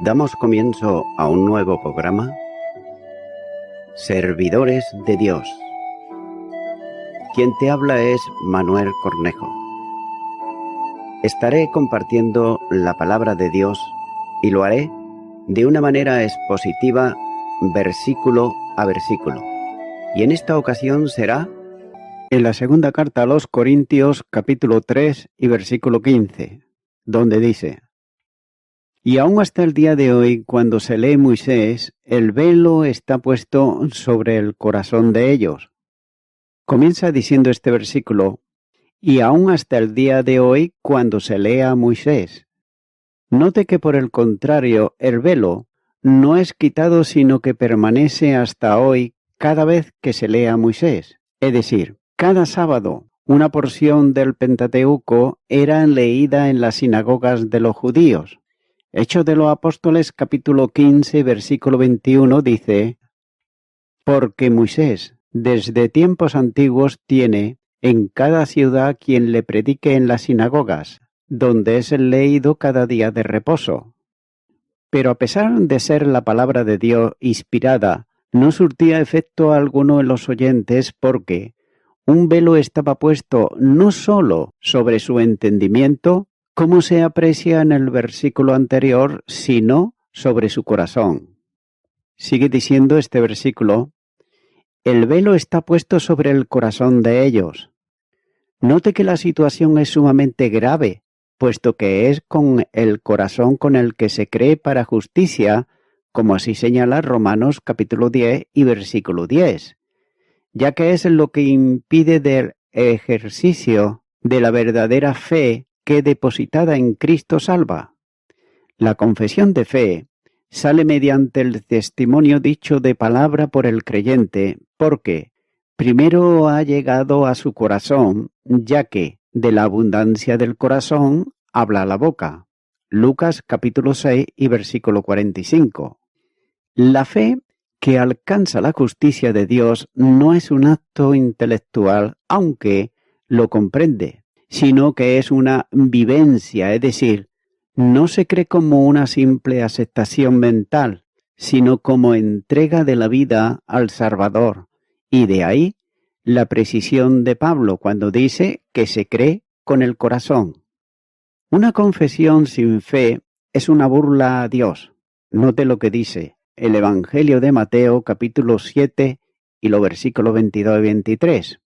Damos comienzo a un nuevo programa, Servidores de Dios. Quien te habla es Manuel Cornejo. Estaré compartiendo la palabra de Dios y lo haré de una manera expositiva, versículo a versículo. Y en esta ocasión será en la segunda carta a los Corintios, capítulo 3 y versículo 15, donde dice: Y aún hasta el día de hoy, cuando se lee Moisés, el velo está puesto sobre el corazón de ellos. Comienza diciendo este versículo: y aún hasta el día de hoy, cuando se lea Moisés. Note que por el contrario, el velo no es quitado, sino que permanece hasta hoy cada vez que se lea Moisés. Es decir, cada sábado una porción del Pentateuco era leída en las sinagogas de los judíos. Hechos de los Apóstoles, capítulo 15, versículo 21, dice: porque Moisés, desde tiempos antiguos, tiene en cada ciudad quien le predique en las sinagogas, donde es leído cada día de reposo. Pero a pesar de ser la palabra de Dios inspirada, no surtía efecto alguno en los oyentes, porque un velo estaba puesto no sólo sobre su entendimiento, como se aprecia en el versículo anterior, sino sobre su corazón. Sigue diciendo este versículo: el velo está puesto sobre el corazón de ellos. Note que la situación es sumamente grave, puesto que es con el corazón con el que se cree para justicia, como así señala Romanos capítulo 10 y versículo 10, ya que es lo que impide del ejercicio de la verdadera fe que depositada en Cristo salva. La confesión de fe sale mediante el testimonio dicho de palabra por el creyente, porque primero ha llegado a su corazón, ya que de la abundancia del corazón habla la boca. Lucas capítulo 6 y versículo 45. La fe que alcanza la justicia de Dios no es un acto intelectual, aunque lo comprende, sino que es una vivencia, es decir, no se cree como una simple aceptación mental, sino como entrega de la vida al Salvador. Y de ahí la precisión de Pablo cuando dice que se cree con el corazón. Una confesión sin fe es una burla a Dios. Note lo que dice el Evangelio de Mateo, capítulo 7 y los versículos 22 y 23.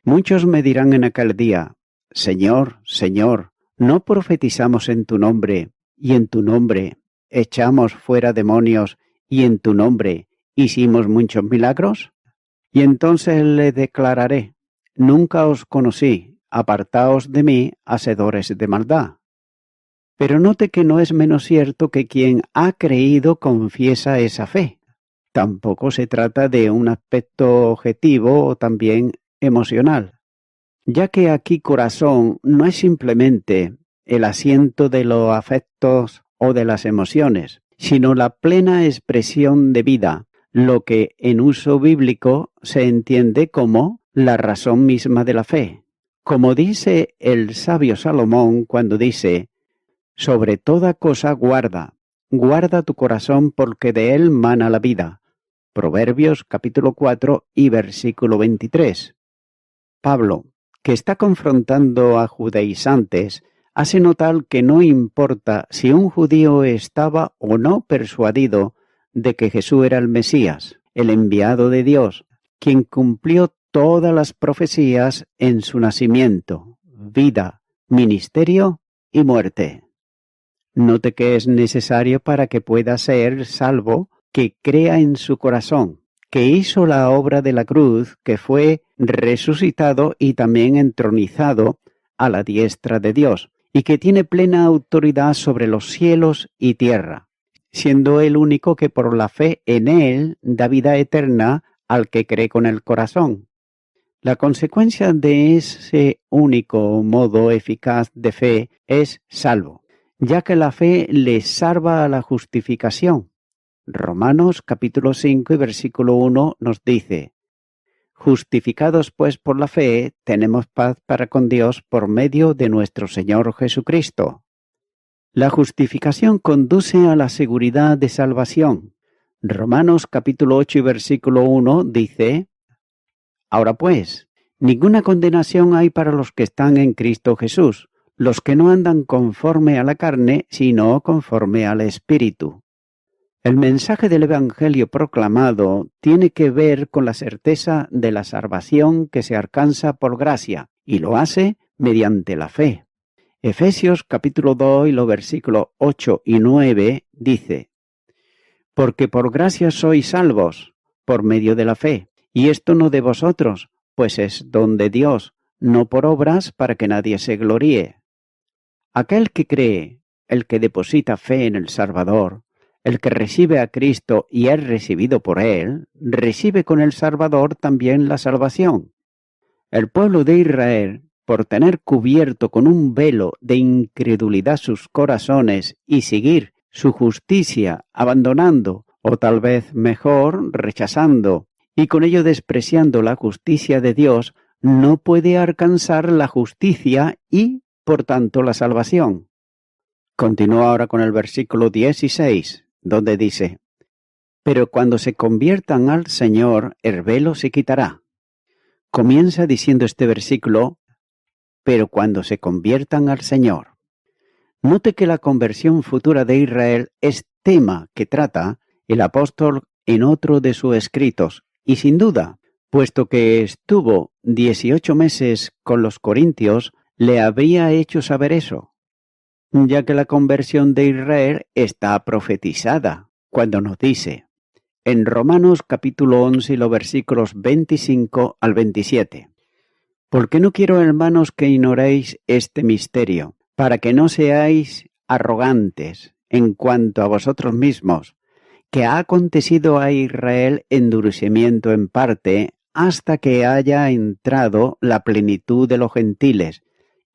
Muchos me dirán en aquel día: Señor, Señor, ¿no profetizamos en tu nombre, y en tu nombre echamos fuera demonios, y en tu nombre hicimos muchos milagros? Y entonces le declararé: nunca os conocí, apartaos de mí, hacedores de maldad. Pero note que no es menos cierto que quien ha creído confiesa esa fe. Tampoco se trata de un aspecto objetivo o también emocional, ya que aquí corazón no es simplemente el asiento de los afectos o de las emociones, sino la plena expresión de vida, lo que en uso bíblico se entiende como la razón misma de la fe. Como dice el sabio Salomón cuando dice: sobre toda cosa guarda tu corazón, porque de él mana la vida. Proverbios capítulo 4 y versículo 23. Pablo, que está confrontando a judaizantes, hace notar que no importa si un judío estaba o no persuadido de que Jesús era el Mesías, el enviado de Dios, quien cumplió todas las profecías en su nacimiento, vida, ministerio y muerte. Note que es necesario para que pueda ser salvo que crea en su corazón, que hizo la obra de la cruz, que fue resucitado y también entronizado a la diestra de Dios, y que tiene plena autoridad sobre los cielos y tierra, siendo el único que por la fe en él da vida eterna al que cree con el corazón. La consecuencia de ese único modo eficaz de fe es salvo, ya que la fe le salva a la justificación. Romanos capítulo 5 y versículo 1 nos dice: justificados pues por la fe, tenemos paz para con Dios por medio de nuestro Señor Jesucristo. La justificación conduce a la seguridad de salvación. Romanos capítulo 8 y versículo 1 dice: Ahora pues, ninguna condenación hay para los que están en Cristo Jesús, los que no andan conforme a la carne, sino conforme al Espíritu. El mensaje del Evangelio proclamado tiene que ver con la certeza de la salvación que se alcanza por gracia, y lo hace mediante la fe. Efesios capítulo 2 y los versículos 8 y 9 dice: Porque por gracia sois salvos, por medio de la fe, y esto no de vosotros, pues es don de Dios, no por obras para que nadie se gloríe. Aquel que cree, el que deposita fe en el Salvador, el que recibe a Cristo y es recibido por Él, recibe con el Salvador también la salvación. El pueblo de Israel, por tener cubierto con un velo de incredulidad sus corazones y seguir su justicia abandonando, o tal vez mejor, rechazando, y con ello despreciando la justicia de Dios, no puede alcanzar la justicia y, por tanto, la salvación. Continúa ahora con el versículo 16, donde dice: Pero cuando se conviertan al Señor, el velo se quitará. Comienza diciendo este versículo: pero cuando se conviertan al Señor. Note que la conversión futura de Israel es tema que trata el apóstol en otro de sus escritos, y sin duda, puesto que estuvo 18 meses con los corintios, le habría hecho saber eso, ya que la conversión de Israel está profetizada cuando nos dice en Romanos capítulo 11 y los versículos 25 al 27. Porque no quiero, hermanos, que ignoréis este misterio, para que no seáis arrogantes en cuanto a vosotros mismos, que ha acontecido a Israel endurecimiento en parte, hasta que haya entrado la plenitud de los gentiles,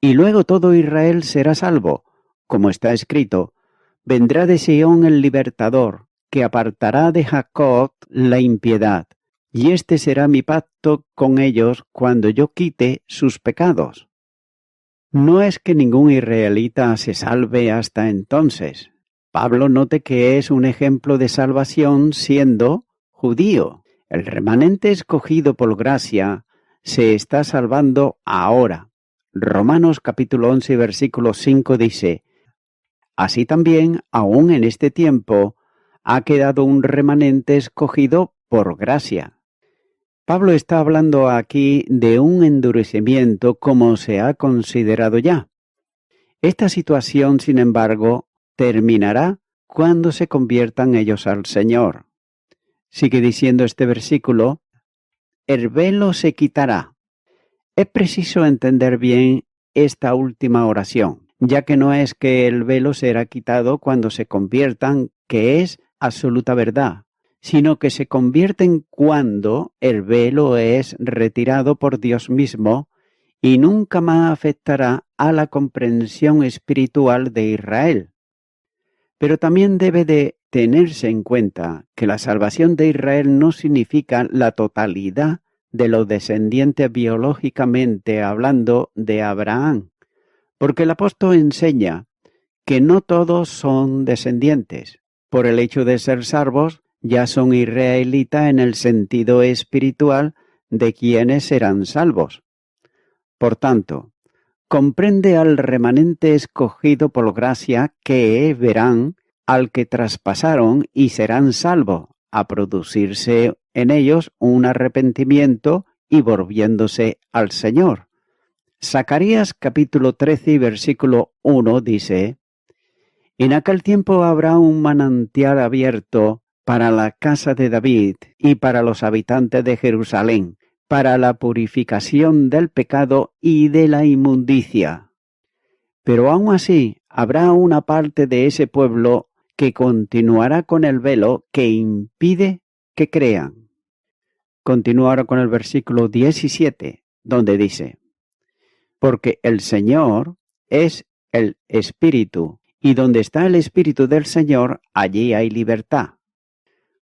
y luego todo Israel será salvo, como está escrito: vendrá de Sión el libertador, que apartará de Jacob la impiedad. Y este será mi pacto con ellos cuando yo quite sus pecados. No es que ningún israelita se salve hasta entonces. Pablo note que es un ejemplo de salvación siendo judío. El remanente escogido por gracia se está salvando ahora. Romanos capítulo 11 versículo 5 dice: Así también, aún en este tiempo, ha quedado un remanente escogido por gracia. Pablo está hablando aquí de un endurecimiento como se ha considerado ya. Esta situación, sin embargo, terminará cuando se conviertan ellos al Señor. Sigue diciendo este versículo: el velo se quitará. Es preciso entender bien esta última oración, ya que no es que el velo será quitado cuando se conviertan, que es absoluta verdad, sino que se convierten cuando el velo es retirado por Dios mismo y nunca más afectará a la comprensión espiritual de Israel. Pero también debe de tenerse en cuenta que la salvación de Israel no significa la totalidad de los descendientes biológicamente hablando de Abraham, porque el apóstol enseña que no todos son descendientes. Por el hecho de ser salvos, ya son israelitas en el sentido espiritual de quienes serán salvos. Por tanto, comprende al remanente escogido por gracia que verán al que traspasaron y serán salvos, a producirse en ellos un arrepentimiento y volviéndose al Señor. Zacarías capítulo 13 y versículo 1 dice: En aquel tiempo habrá un manantial abierto para la casa de David y para los habitantes de Jerusalén, para la purificación del pecado y de la inmundicia. Pero aún así habrá una parte de ese pueblo que continuará con el velo que impide que crean. Continúa ahora con el versículo 17, donde dice: Porque el Señor es el Espíritu, y donde está el Espíritu del Señor, allí hay libertad.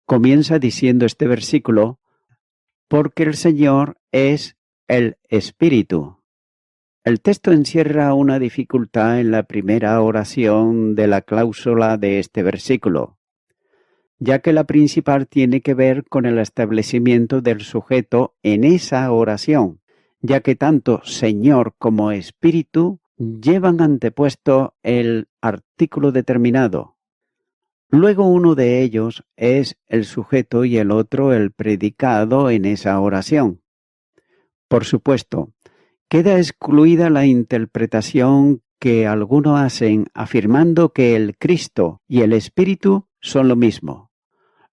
Comienza diciendo este versículo: porque el Señor es el Espíritu. El texto encierra una dificultad en la primera oración de la cláusula de este versículo, ya que la principal tiene que ver con el establecimiento del sujeto en esa oración, ya que tanto Señor como Espíritu llevan antepuesto el artículo determinado. Luego uno de ellos es el sujeto y el otro el predicado en esa oración. Por supuesto, queda excluida la interpretación que algunos hacen afirmando que el Cristo y el Espíritu son lo mismo,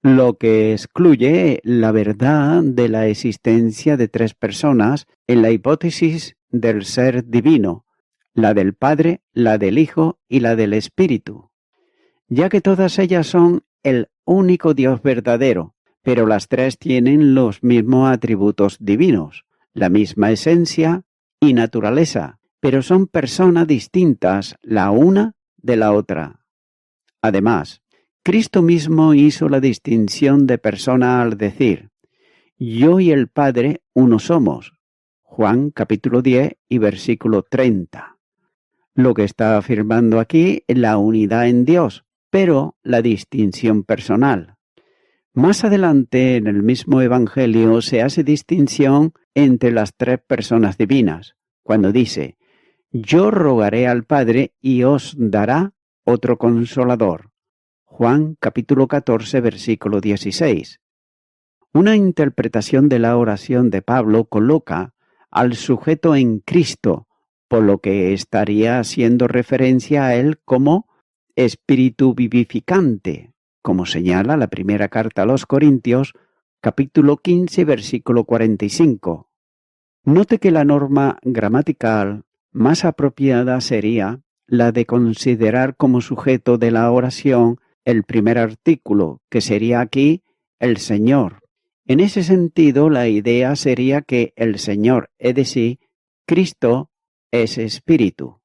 lo que excluye la verdad de la existencia de tres personas en la hipótesis del ser divino, la del Padre, la del Hijo y la del Espíritu, ya que todas ellas son el único Dios verdadero, pero las tres tienen los mismos atributos divinos, la misma esencia y naturaleza, pero son personas distintas la una de la otra. Además, Cristo mismo hizo la distinción de persona al decir, yo y el Padre uno somos. Juan capítulo 10 y versículo 30. Lo que está afirmando aquí es la unidad en Dios, pero la distinción personal. Más adelante en el mismo Evangelio se hace distinción entre las tres personas divinas, cuando dice, yo rogaré al Padre y os dará otro consolador. Juan capítulo 14 versículo 16. Una interpretación de la oración de Pablo coloca al sujeto en Cristo, por lo que estaría haciendo referencia a él como espíritu vivificante, como señala la primera carta a los Corintios, capítulo 15, versículo 45. Note que la norma gramatical más apropiada sería la de considerar como sujeto de la oración el primer artículo, que sería aquí el Señor. En ese sentido, la idea sería que el Señor, es decir, Cristo, es espíritu,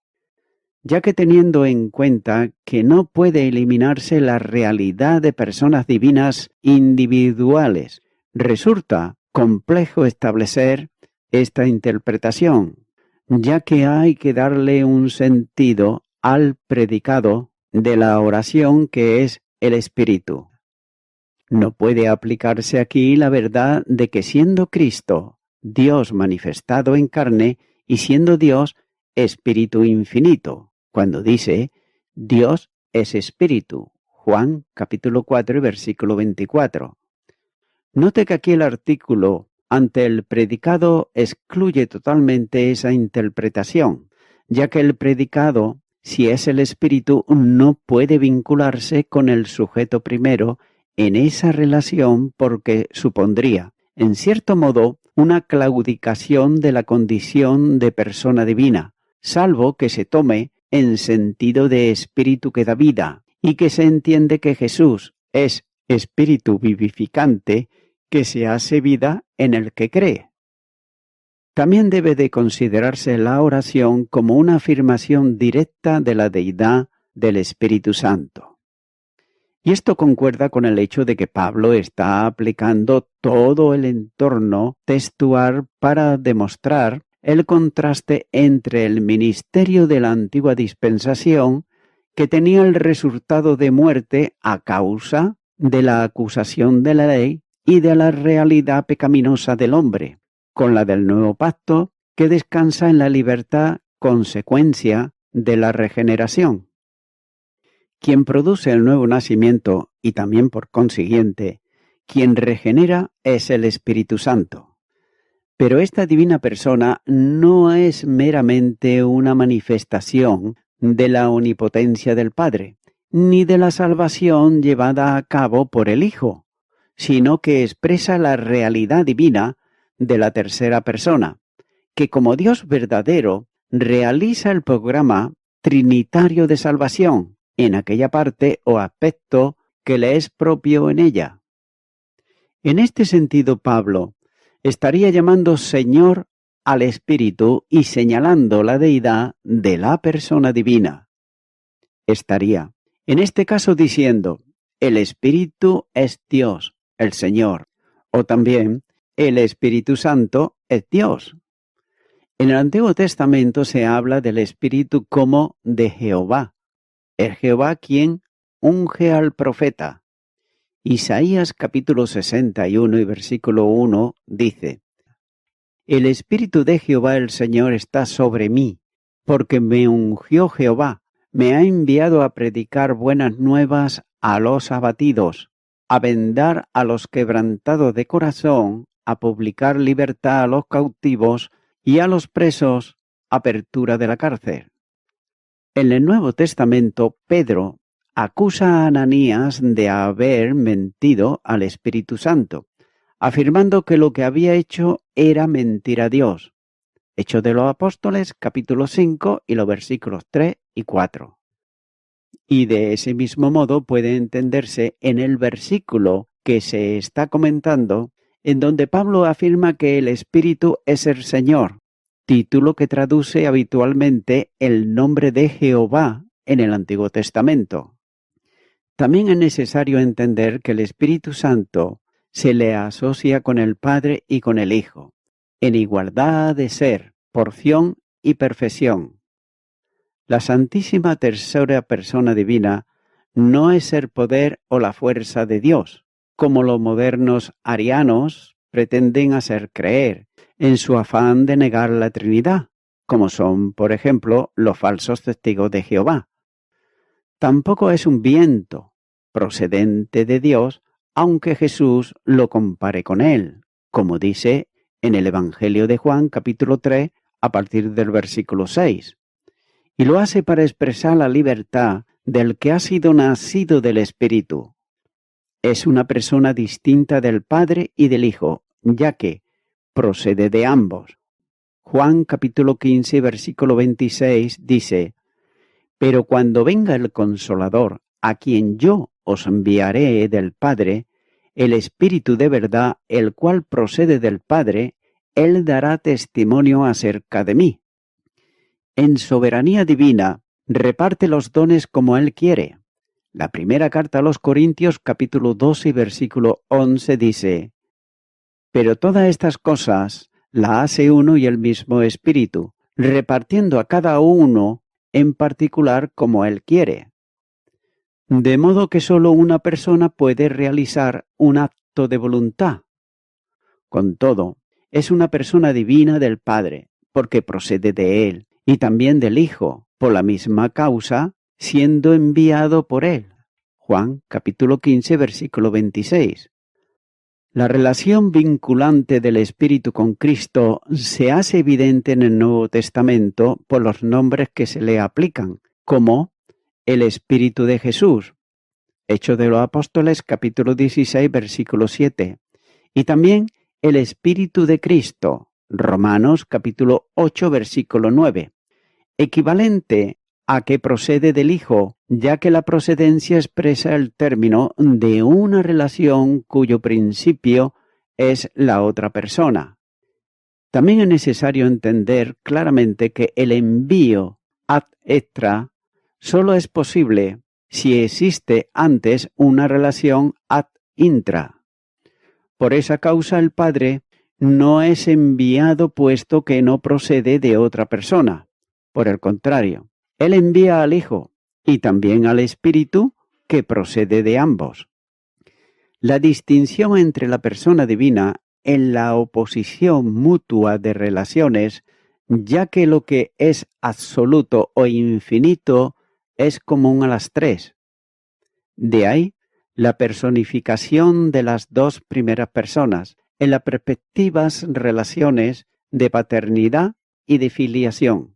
ya que teniendo en cuenta que no puede eliminarse la realidad de personas divinas individuales, resulta complejo establecer esta interpretación, ya que hay que darle un sentido al predicado de la oración que es el Espíritu. No puede aplicarse aquí la verdad de que siendo Cristo, Dios manifestado en carne, y siendo Dios, Espíritu infinito, cuando dice, Dios es Espíritu, Juan capítulo 4 versículo 24. Note que aquí el artículo ante el predicado excluye totalmente esa interpretación, ya que el predicado, si es el Espíritu, no puede vincularse con el sujeto primero en esa relación porque supondría, en cierto modo, una claudicación de la condición de persona divina, salvo que se tome en sentido de espíritu que da vida, y que se entiende que Jesús es espíritu vivificante que se hace vida en el que cree. También debe de considerarse la oración como una afirmación directa de la deidad del Espíritu Santo. Y esto concuerda con el hecho de que Pablo está aplicando todo el entorno textual para demostrar el contraste entre el ministerio de la antigua dispensación, que tenía el resultado de muerte a causa de la acusación de la ley y de la realidad pecaminosa del hombre, con la del nuevo pacto, que descansa en la libertad consecuencia de la regeneración. Quien produce el nuevo nacimiento y también por consiguiente, quien regenera es el Espíritu Santo. Pero esta divina persona no es meramente una manifestación de la omnipotencia del Padre, ni de la salvación llevada a cabo por el Hijo, sino que expresa la realidad divina de la tercera persona, que como Dios verdadero realiza el programa trinitario de salvación en aquella parte o aspecto que le es propio en ella. En este sentido, Pablo estaría llamando Señor al Espíritu y señalando la deidad de la persona divina. Estaría, en este caso, diciendo, el Espíritu es Dios, el Señor, o también, el Espíritu Santo es Dios. En el Antiguo Testamento se habla del Espíritu como de Jehová. Es Jehová quien unge al profeta. Isaías capítulo 61 y versículo 1 dice: El Espíritu de Jehová el Señor está sobre mí, porque me ungió Jehová, me ha enviado a predicar buenas nuevas a los abatidos, a vendar a los quebrantados de corazón, a publicar libertad a los cautivos y a los presos apertura de la cárcel. En el Nuevo Testamento, Pedro acusa a Ananías de haber mentido al Espíritu Santo, afirmando que lo que había hecho era mentir a Dios. Hechos de los Apóstoles, capítulo 5 y los versículos 3 y 4. Y de ese mismo modo puede entenderse en el versículo que se está comentando, en donde Pablo afirma que el Espíritu es el Señor, título que traduce habitualmente el nombre de Jehová en el Antiguo Testamento. También es necesario entender que el Espíritu Santo se le asocia con el Padre y con el Hijo, en igualdad de ser, porción y perfección. La Santísima Tercera Persona Divina no es el poder o la fuerza de Dios, como los modernos arianos pretenden hacer creer, en su afán de negar la Trinidad, como son, por ejemplo, los falsos testigos de Jehová. Tampoco es un viento procedente de Dios, aunque Jesús lo compare con él, como dice en el Evangelio de Juan, capítulo 3, a partir del versículo 6. Y lo hace para expresar la libertad del que ha sido nacido del Espíritu. Es una persona distinta del Padre y del Hijo, ya que procede de ambos. Juan capítulo 15, versículo 26 dice: Pero cuando venga el Consolador, a quien yo os enviaré del Padre, el Espíritu de verdad, el cual procede del Padre, Él dará testimonio acerca de mí. En soberanía divina, reparte los dones como Él quiere. La primera carta a los Corintios, capítulo 12 y versículo 11 dice: Pero todas estas cosas las hace uno y el mismo Espíritu, repartiendo a cada uno en particular como Él quiere. De modo que solo una persona puede realizar un acto de voluntad. Con todo, es una persona divina del Padre, porque procede de Él, y también del Hijo, por la misma causa, siendo enviado por Él. Juan capítulo 15, versículo 26. La relación vinculante del Espíritu con Cristo se hace evidente en el Nuevo Testamento por los nombres que se le aplican, como el Espíritu de Jesús, Hechos de los Apóstoles, capítulo 16, versículo 7, y también el Espíritu de Cristo, Romanos, capítulo 8, versículo 9, equivalente a que procede del Hijo, ya que la procedencia expresa el término de una relación cuyo principio es la otra persona. También es necesario entender claramente que el envío ad extra solo es posible si existe antes una relación ad intra. Por esa causa el Padre no es enviado puesto que no procede de otra persona. Por el contrario, Él envía al Hijo y también al Espíritu que procede de ambos. La distinción entre la persona divina en la oposición mutua de relaciones, ya que lo que es absoluto o infinito es común a las tres. De ahí la personificación de las dos primeras personas en las respectivas relaciones de paternidad y de filiación.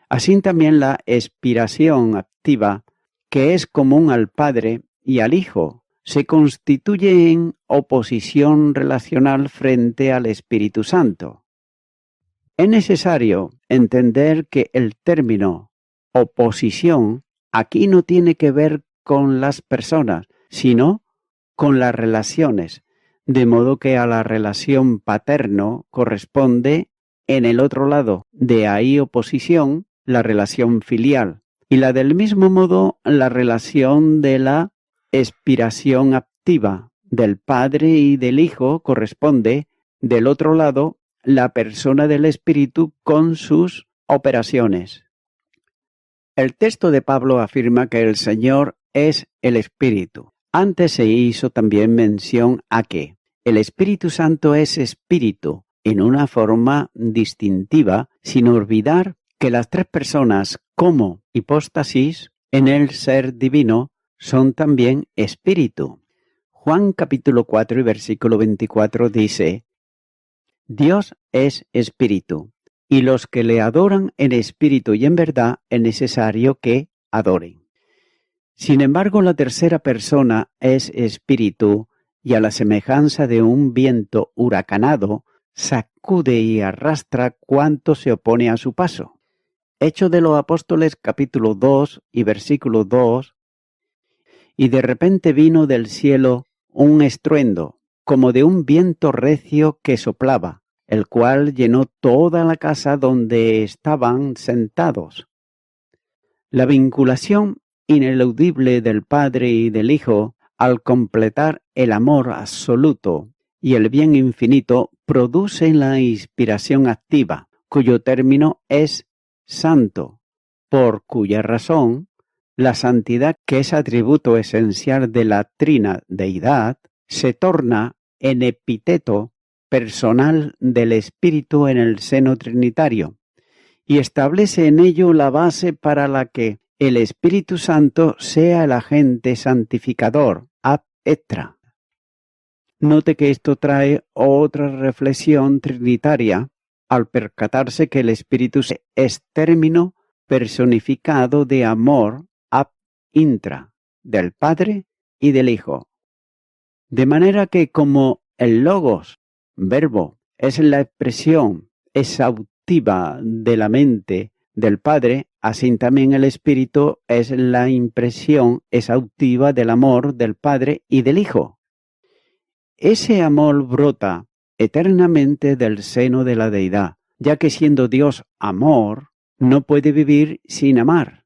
Así también la expiración activa, que es común al Padre y al Hijo, se constituye en oposición relacional frente al Espíritu Santo. Es necesario entender que el término oposición aquí no tiene que ver con las personas, sino con las relaciones, de modo que a la relación paterno corresponde en el otro lado, de ahí oposición, la relación filial, y la del mismo modo la relación de la expiración activa del Padre y del Hijo corresponde del otro lado la persona del Espíritu con sus operaciones. El texto de Pablo afirma que el Señor es el Espíritu. Antes se hizo también mención a que el Espíritu Santo es Espíritu en una forma distintiva, sin olvidar que las tres personas como hipóstasis en el ser divino son también Espíritu. Juan capítulo 4 y versículo 24 dice: Dios es Espíritu, y los que le adoran en espíritu y en verdad es necesario que adoren. Sin embargo, la tercera persona es Espíritu, y a la semejanza de un viento huracanado, sacude y arrastra cuanto se opone a su paso. Hechos de los Apóstoles capítulo 2 y versículo 2: Y de repente vino del cielo un estruendo, como de un viento recio que soplaba, el cual llenó toda la casa donde estaban sentados. La vinculación ineludible del Padre y del Hijo, al completar el amor absoluto y el bien infinito, produce la inspiración activa, cuyo término es santo, por cuya razón la santidad, que es atributo esencial de la trina deidad, se torna en epíteto personal del Espíritu en el seno trinitario, y establece en ello la base para la que el Espíritu Santo sea el agente santificador, ab extra. Note que esto trae otra reflexión trinitaria al percatarse que el Espíritu es término personificado de amor ab intra, del Padre y del Hijo. De manera que como el logos, verbo, es la expresión exhaustiva de la mente del Padre, así también el Espíritu es la impresión exhaustiva del amor del Padre y del Hijo. Ese amor brota eternamente del seno de la deidad, ya que siendo Dios amor, no puede vivir sin amar.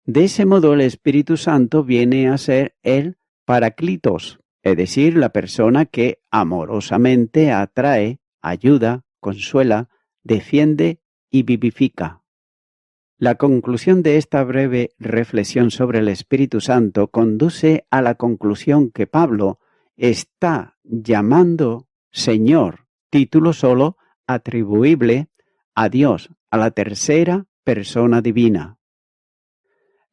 De ese modo el Espíritu Santo viene a ser el Paráclitos, es decir, la persona que amorosamente atrae, ayuda, consuela, defiende y vivifica. La conclusión de esta breve reflexión sobre el Espíritu Santo conduce a la conclusión que Pablo está llamando Señor, título solo atribuible a Dios, a la tercera persona divina.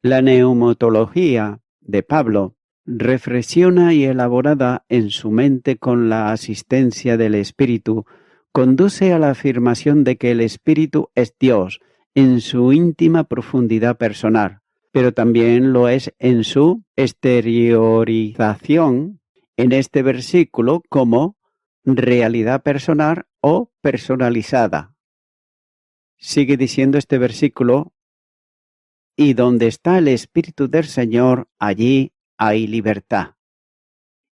La neumatología de Pablo, reflexiona y elaborada en su mente con la asistencia del Espíritu, conduce a la afirmación de que el Espíritu es Dios en su íntima profundidad personal, pero también lo es en su exteriorización en este versículo como realidad personal o personalizada. Sigue diciendo este versículo: y donde está el Espíritu del Señor, allí hay libertad.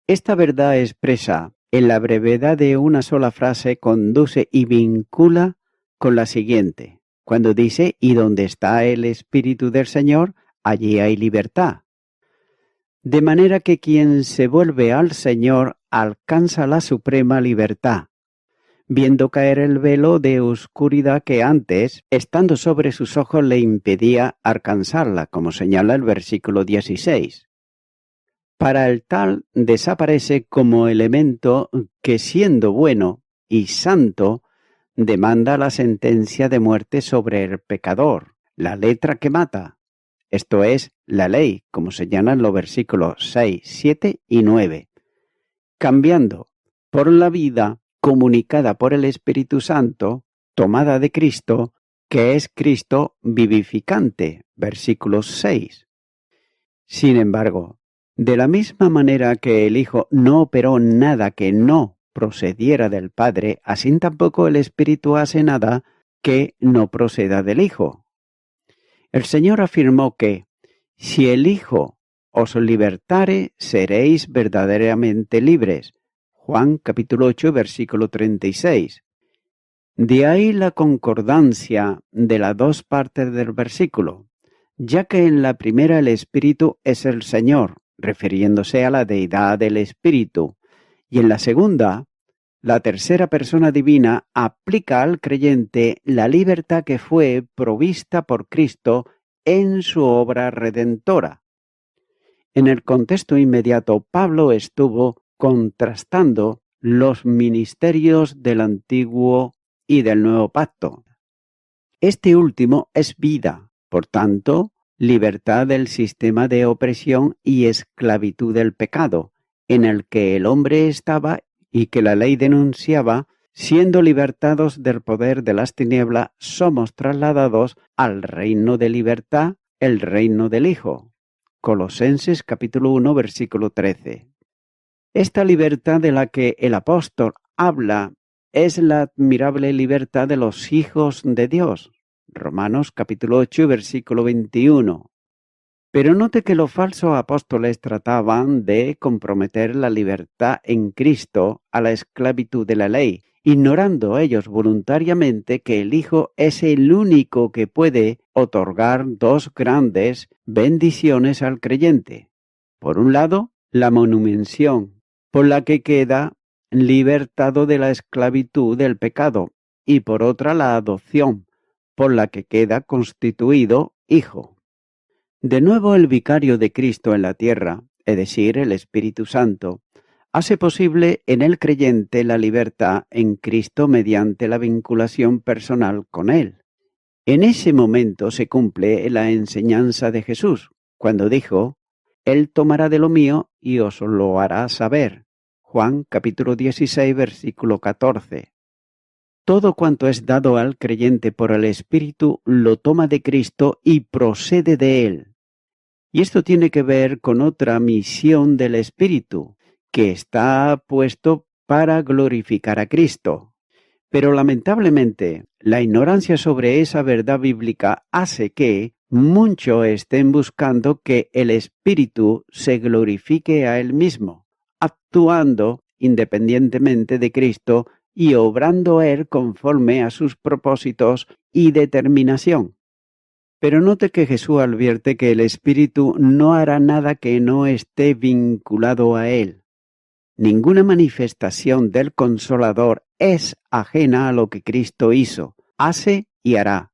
Esta verdad expresa en la brevedad de una sola frase conduce y vincula con la siguiente, cuando dice: y donde está el Espíritu del Señor, allí hay libertad. De manera que quien se vuelve al Señor alcanza la suprema libertad, viendo caer el velo de oscuridad que antes, estando sobre sus ojos, le impedía alcanzarla, como señala el versículo 16. Para el tal desaparece como elemento que, siendo bueno y santo, demanda la sentencia de muerte sobre el pecador, la letra que mata, esto es, la ley, como señalan los versículos 6, 7 y 9, cambiando por la vida comunicada por el Espíritu Santo, tomada de Cristo, que es Cristo vivificante, versículo 6. Sin embargo, de la misma manera que el Hijo no operó nada que no procediera del Padre, así tampoco el Espíritu hace nada que no proceda del Hijo. El Señor afirmó que, si el Hijo os libertare, seréis verdaderamente libres. Juan capítulo 8, versículo 36. De ahí la concordancia de las dos partes del versículo, ya que en la primera el Espíritu es el Señor, refiriéndose a la deidad del Espíritu, y en la segunda, la tercera persona divina aplica al creyente la libertad que fue provista por Cristo en su obra redentora. En el contexto inmediato, Pablo estuvo contrastando los ministerios del Antiguo y del Nuevo Pacto. Este último es vida, por tanto, libertad del sistema de opresión y esclavitud del pecado, en el que el hombre estaba y que la ley denunciaba. Siendo libertados del poder de las tinieblas, somos trasladados al reino de libertad, el reino del Hijo. Colosenses capítulo 1, versículo 13. Esta libertad de la que el apóstol habla es la admirable libertad de los hijos de Dios. Romanos capítulo 8, versículo 21. Pero note que los falsos apóstoles trataban de comprometer la libertad en Cristo a la esclavitud de la ley, ignorando ellos voluntariamente que el Hijo es el único que puede otorgar dos grandes bendiciones al creyente. Por un lado, la manutención, por la que queda libertado de la esclavitud del pecado, y por otra la adopción, por la que queda constituido hijo. De nuevo, el vicario de Cristo en la tierra, es decir, el Espíritu Santo, hace posible en el creyente la libertad en Cristo mediante la vinculación personal con Él. En ese momento se cumple la enseñanza de Jesús, cuando dijo: Él tomará de lo mío y os lo hará saber. Juan capítulo 16, versículo 14. Todo cuanto es dado al creyente por el Espíritu lo toma de Cristo y procede de Él. Y esto tiene que ver con otra misión del Espíritu, que está puesto para glorificar a Cristo. Pero lamentablemente, la ignorancia sobre esa verdad bíblica hace que muchos estén buscando que el Espíritu se glorifique a Él mismo, actuando independientemente de Cristo y obrando Él conforme a sus propósitos y determinación. Pero note que Jesús advierte que el Espíritu no hará nada que no esté vinculado a Él. Ninguna manifestación del Consolador es ajena a lo que Cristo hizo, hace y hará.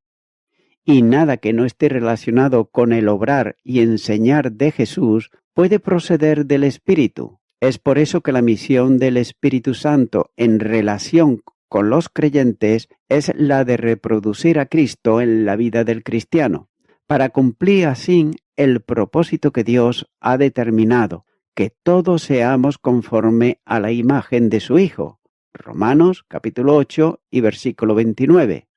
Y nada que no esté relacionado con el obrar y enseñar de Jesús puede proceder del Espíritu. Es por eso que la misión del Espíritu Santo en relación con los creyentes es la de reproducir a Cristo en la vida del cristiano, para cumplir así el propósito que Dios ha determinado, que todos seamos conforme a la imagen de su Hijo. Romanos capítulo 8 y versículo 29.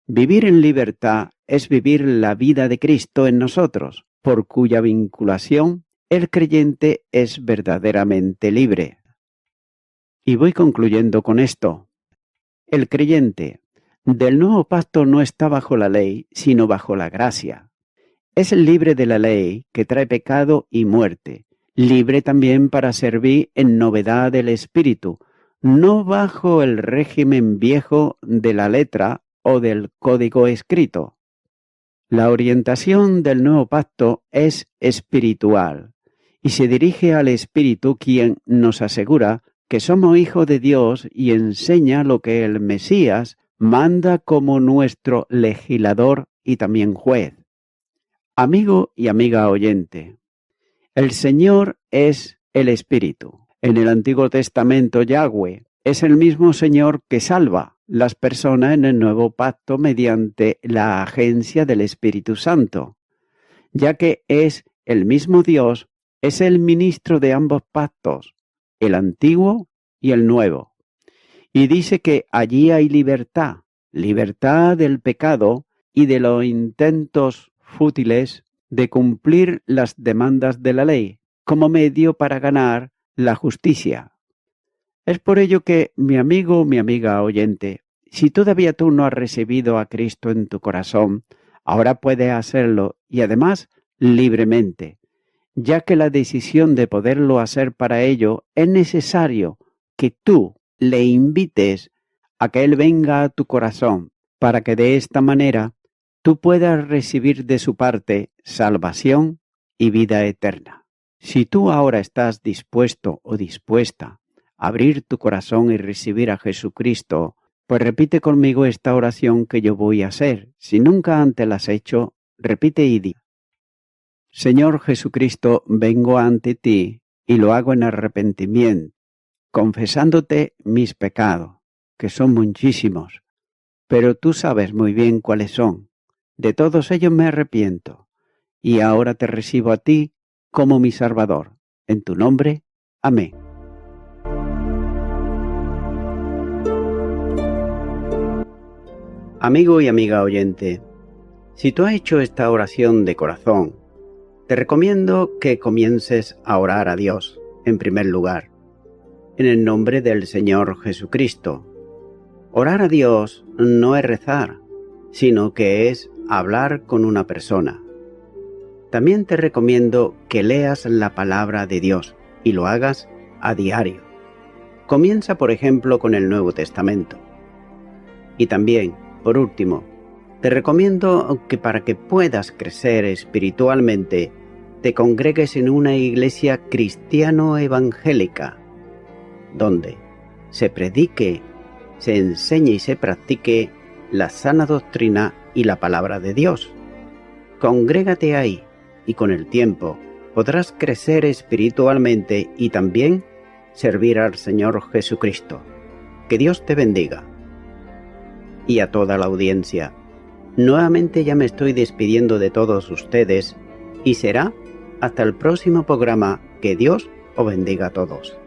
Vivir en libertad es vivir la vida de Cristo en nosotros, por cuya vinculación el creyente es verdaderamente libre. Y voy concluyendo con esto. El creyente del nuevo pacto no está bajo la ley, sino bajo la gracia. Es libre de la ley que trae pecado y muerte, libre también para servir en novedad del Espíritu, no bajo el régimen viejo de la letra o del código escrito. La orientación del nuevo pacto es espiritual y se dirige al Espíritu, quien nos asegura que somos hijos de Dios y enseña lo que el Mesías manda como nuestro legislador y también juez. Amigo y amiga oyente, el Señor es el Espíritu. En el Antiguo Testamento, Yahweh es el mismo Señor que salva las personas en el Nuevo Pacto mediante la agencia del Espíritu Santo. Ya que es el mismo Dios, es el ministro de ambos pactos, el Antiguo y el Nuevo. Y dice que allí hay libertad, libertad del pecado y de los intentos fútiles de cumplir las demandas de la ley, como medio para ganar la justicia. Es por ello que, mi amigo, mi amiga oyente, si todavía tú no has recibido a Cristo en tu corazón, ahora puedes hacerlo y además libremente, ya que la decisión de poderlo hacer para ello es necesario que tú le invites a que Él venga a tu corazón, para que de esta manera tú puedas recibir de su parte salvación y vida eterna. Si tú ahora estás dispuesto o dispuesta abrir tu corazón y recibir a Jesucristo, pues repite conmigo esta oración que yo voy a hacer. Si nunca antes la has hecho, repite y di: Señor Jesucristo, vengo ante ti y lo hago en arrepentimiento, confesándote mis pecados, que son muchísimos, pero tú sabes muy bien cuáles son. De todos ellos me arrepiento, y ahora te recibo a ti como mi Salvador. En tu nombre, amén. Amigo y amiga oyente, si tú has hecho esta oración de corazón, te recomiendo que comiences a orar a Dios, en primer lugar, en el nombre del Señor Jesucristo. Orar a Dios no es rezar, sino que es hablar con una persona. También te recomiendo que leas la palabra de Dios y lo hagas a diario. Comienza, por ejemplo, con el Nuevo Testamento. Y también, por último, te recomiendo que para que puedas crecer espiritualmente, te congregues en una iglesia cristiano-evangélica, donde se predique, se enseñe y se practique la sana doctrina y la palabra de Dios. Congrégate ahí y con el tiempo podrás crecer espiritualmente y también servir al Señor Jesucristo. Que Dios te bendiga. Y a toda la audiencia, nuevamente ya me estoy despidiendo de todos ustedes y será hasta el próximo programa. Que Dios os bendiga a todos.